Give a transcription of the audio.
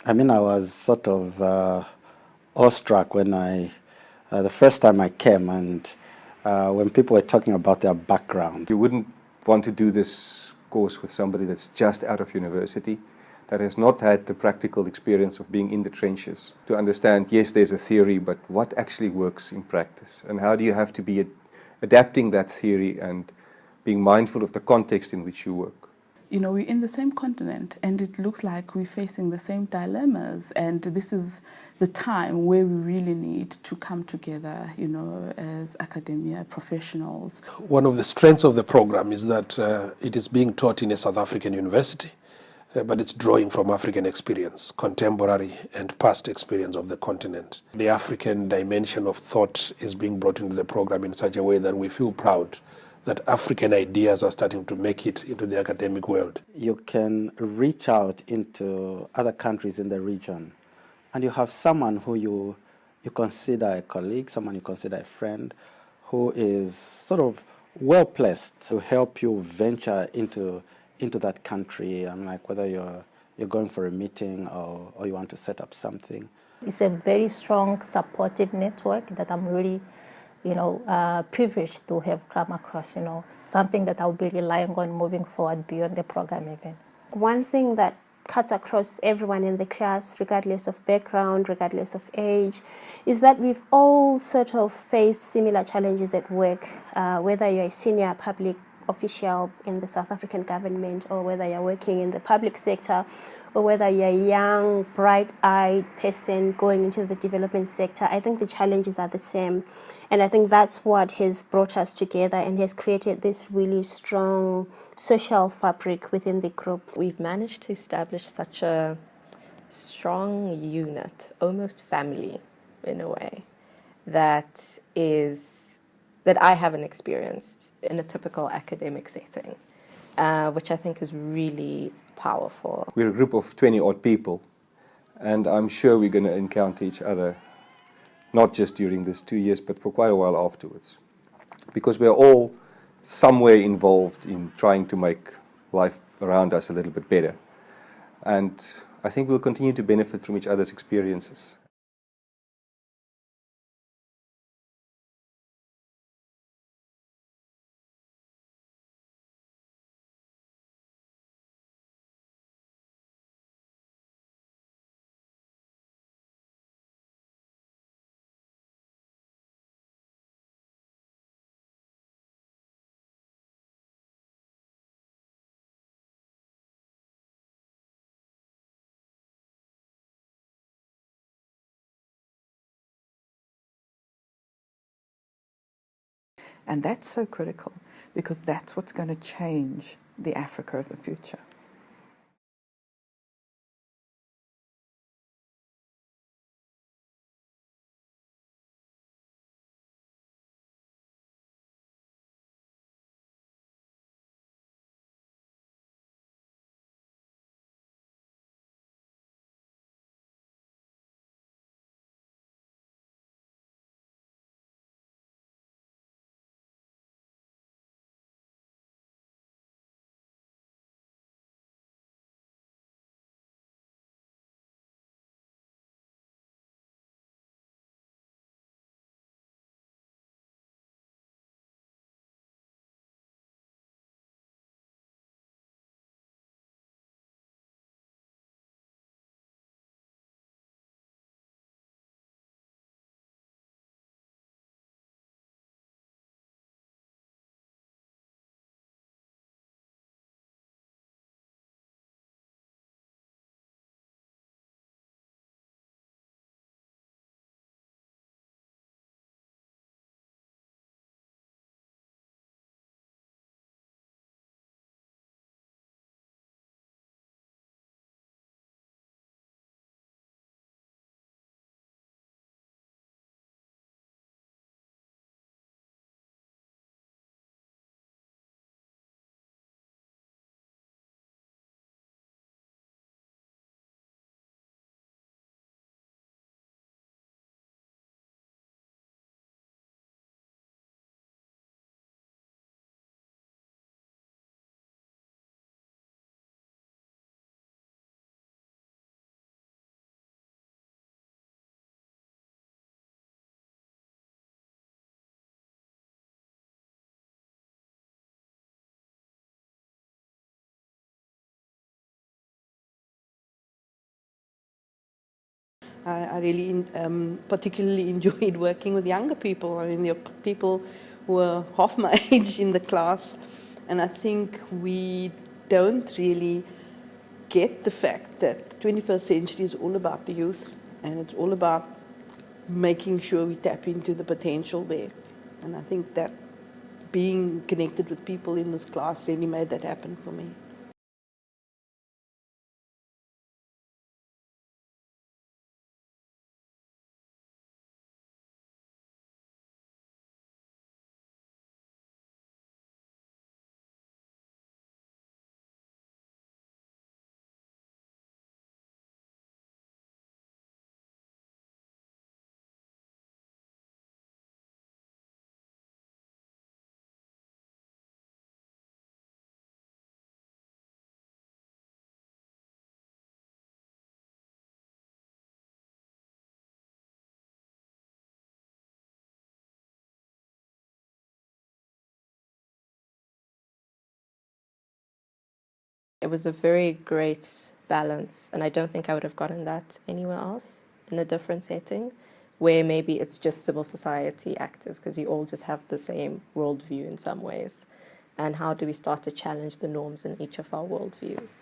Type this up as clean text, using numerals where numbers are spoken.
I mean, I was sort of awestruck when the first time I came, and when people were talking about their background. You wouldn't want to do this course with somebody that's just out of university, that has not had the practical experience of being in the trenches, to understand, yes, there's a theory, but what actually works in practice? And how do you have to be adapting that theory and being mindful of the context in which you work? You know, we're in the same continent and it looks like we're facing the same dilemmas, and this is the time where we really need to come together, you know, as academia professionals. One of the strengths of the program is that it is being taught in a South African university, but it's drawing from African experience, contemporary and past experience of the continent. The African dimension of thought is being brought into the program in such a way that we feel proud that African ideas are starting to make it into the academic world. You can reach out into other countries in the region, and you have someone who you consider a colleague, someone you consider a friend, who is sort of well placed to help you venture into that country. I'm like, whether you're going for a meeting or you want to set up something. It's a very strong supportive network that I'm really privileged to have come across, something that I'll be relying on moving forward beyond the program even. One thing that cuts across everyone in the class, regardless of background, regardless of age, is that we've all sort of faced similar challenges at work, whether you're a senior public official in the South African government, or whether you're working in the public sector, or whether you're a young, bright-eyed person going into the development sector. I think the challenges are the same. And I think that's what has brought us together and has created this really strong social fabric within the group. We've managed to establish such a strong unit, almost family in a way, that I haven't experienced in a typical academic setting, which I think is really powerful. We're a group of 20-odd people, and I'm sure we're going to encounter each other, not just during this 2 years, but for quite a while afterwards. Because we're all somewhere involved in trying to make life around us a little bit better. And I think we'll continue to benefit from each other's experiences. And that's so critical, because that's what's going to change the Africa of the future. I really particularly enjoyed working with younger people. I mean, there are people who are half my age in the class, and I think we don't really get the fact that the 21st century is all about the youth, and it's all about making sure we tap into the potential there. And I think that being connected with people in this class really made that happen for me. It was a very great balance, and I don't think I would have gotten that anywhere else in a different setting, where maybe it's just civil society actors, because you all just have the same worldview in some ways. And how do we start to challenge the norms in each of our worldviews?